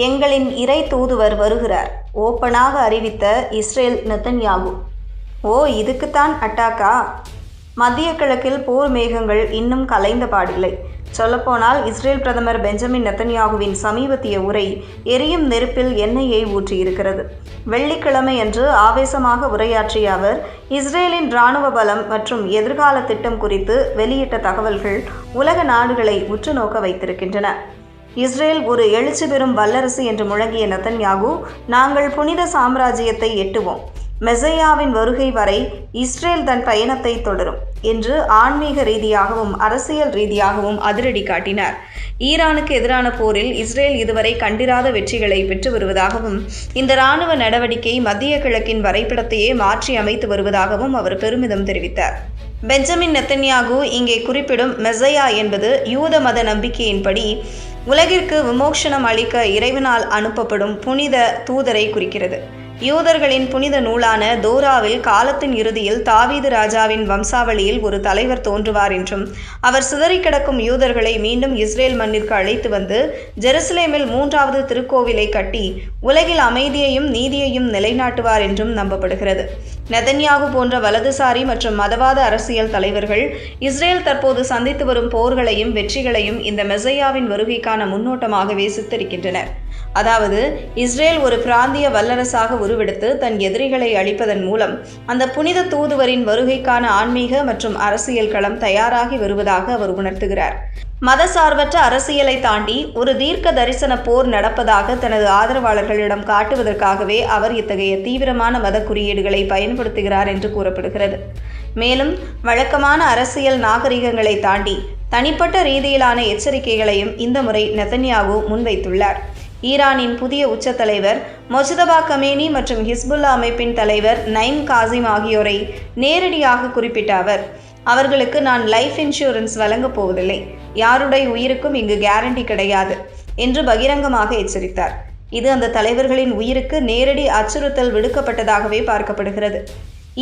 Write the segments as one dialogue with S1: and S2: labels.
S1: எங்களின் இறை தூதுவர் வருகிறார், ஓப்பனாக அறிவித்த இஸ்ரேல் நெத்தன்யாகு. ஓ, இதுக்குத்தான் அட்டாக்கா? மத்திய கிழக்கில் போர் மேகங்கள் இன்னும் கலைந்த பாடில்லை. சொல்லப்போனால் இஸ்ரேல் பிரதமர் பெஞ்சமின் நெத்தன்யாகுவின் சமீபத்திய உரை எரியும் நெருப்பில் எண்ணெயை ஊற்றியிருக்கிறது. வெள்ளிக்கிழமை அன்று ஆவேசமாக உரையாற்றிய அவர் இஸ்ரேலின் இராணுவ பலம் மற்றும் எதிர்கால திட்டம் குறித்து வெளியிட்ட தகவல்கள் உலக நாடுகளை உற்று நோக்க வைத்திருக்கின்றன. இஸ்ரேல் ஒரு எழுச்சி பெறும் வல்லரசு என்று முழங்கிய நெத்தன்யாகு, நாங்கள் புனித சாம்ராஜ்யத்தை எட்டுவோம், மெசையாவின் வருகை வரை இஸ்ரேல் தன் பயணத்தை தொடரும் என்று ஆன்மீக ரீதியாகவும் அரசியல் ரீதியாகவும் அதிரடி காட்டினார். ஈரானுக்கு எதிரான போரில் இஸ்ரேல் இதுவரை கண்டிராத வெற்றிகளை பெற்று வருவதாகவும் இந்த இராணுவ நடவடிக்கை மத்திய கிழக்கின் வரைபடத்தையே மாற்றி அமைத்து வருவதாகவும் அவர் பெருமிதம் தெரிவித்தார். பெஞ்சமின் நெத்தன்யாகு இங்கே குறிப்பிடும் மெசையா என்பது யூத மத நம்பிக்கையின்படி உலகிற்கு விமோசனம் அளிக்க இறைவனால் அனுப்பப்படும் புனித தூதரை குறிக்கிறது. யூதர்களின் புனித நூலான தோராவில் காலத்தின் இறுதியில் தாவீது ராஜாவின் வம்சாவளியில் ஒரு தலைவர் தோன்றுவார் என்றும் அவர் சிதறி கிடக்கும் யூதர்களை மீண்டும் இஸ்ரேல் மண்ணிற்கு அழைத்து வந்து ஜெருசலேமில் 3வது திருக்கோவிலை கட்டி உலகில் அமைதியையும் நீதியையும் நிலைநாட்டுவார் என்றும் நம்பப்படுகிறது. நெதன்யாகு போன்ற வலதுசாரி மற்றும் மதவாத அரசியல் தலைவர்கள் இஸ்ரேல் தற்போது சந்தித்து வரும் போர்களையும் வெற்றிகளையும் இந்த மெசையாவின் வருகைக்கான முன்னோட்டமாகவே சித்தரிக்கின்றனர். அதாவது இஸ்ரேல் ஒரு பிராந்திய வல்லரசாக உருவெடுத்து தன் எதிரிகளை அழிப்பதன் மூலம் அந்த புனித தூதுவரின் வருகைக்கான ஆன்மீக மற்றும் அரசியல் களம் தயாராகி வருவதாக அவர் உணர்த்துகிறார். மதசார்பற்ற அரசியலை தாண்டி ஒரு தீர்க்க தரிசன போர் நடப்பதாக தனது ஆதரவாளர்களிடம் காட்டுவதற்காகவே அவர் இத்தகைய தீவிரமான மத குறியீடுகளை பயன்படுத்துகிறார் என்று கூறப்படுகிறது. மேலும் வழக்கமான அரசியல் நாகரிகங்களை தாண்டி தனிப்பட்ட ரீதியிலான எச்சரிக்கைகளையும் இந்த முறை நெதன்யாகு முன்வைத்துள்ளார். ஈரானின் புதிய உச்ச தலைவர் மொஜ்தபா கமேனி மற்றும் ஹிஸ்புல்லா அமைப்பின் தலைவர் நைம் காசிம் ஆகியோரை நேரடியாக குறிப்பிட்ட அவர், அவர்களுக்கு நான் லைஃப் இன்சூரன்ஸ் வழங்கப் போவதில்லை, யாருடைய உயிருக்கும் இங்கு கேரண்டி கிடையாது என்று பகிரங்கமாக எச்சரித்தார். இது அந்த தலைவர்களின் உயிருக்கு நேரடி அச்சுறுத்தல் விடுக்கப்பட்டதாகவே பார்க்கப்படுகிறது.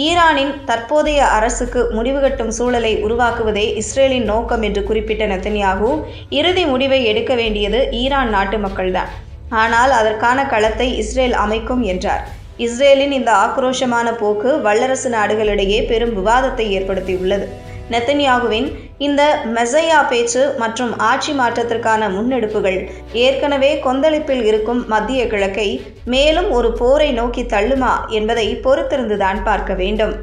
S1: ஈரானின் தற்போதைய அரசுக்கு முடிவு கட்டும் சூழலை உருவாக்குவதே இஸ்ரேலின் நோக்கம் என்று குறிப்பிட்ட நெதன்யாகு, இறுதி முடிவை எடுக்க வேண்டியது ஈரான் நாட்டு மக்கள்தான், ஆனால் அதற்கான களத்தை இஸ்ரேல் அமைக்கும் என்றார். இஸ்ரேலின் இந்த ஆக்ரோஷமான போக்கு வல்லரசு நாடுகளிடையே பெரும் விவாதத்தை ஏற்படுத்தியுள்ளது. நெதன்யாகுவின் இந்த மெசையா பேச்சு மற்றும் ஆட்சி மாற்றத்திற்கான முன்னெடுப்புகள் ஏற்கனவே கொந்தளிப்பில் இருக்கும் மத்திய கிழக்கை மேலும் ஒரு போரை நோக்கி தள்ளுமா என்பதை பொறுத்திருந்துதான் பார்க்க வேண்டும்.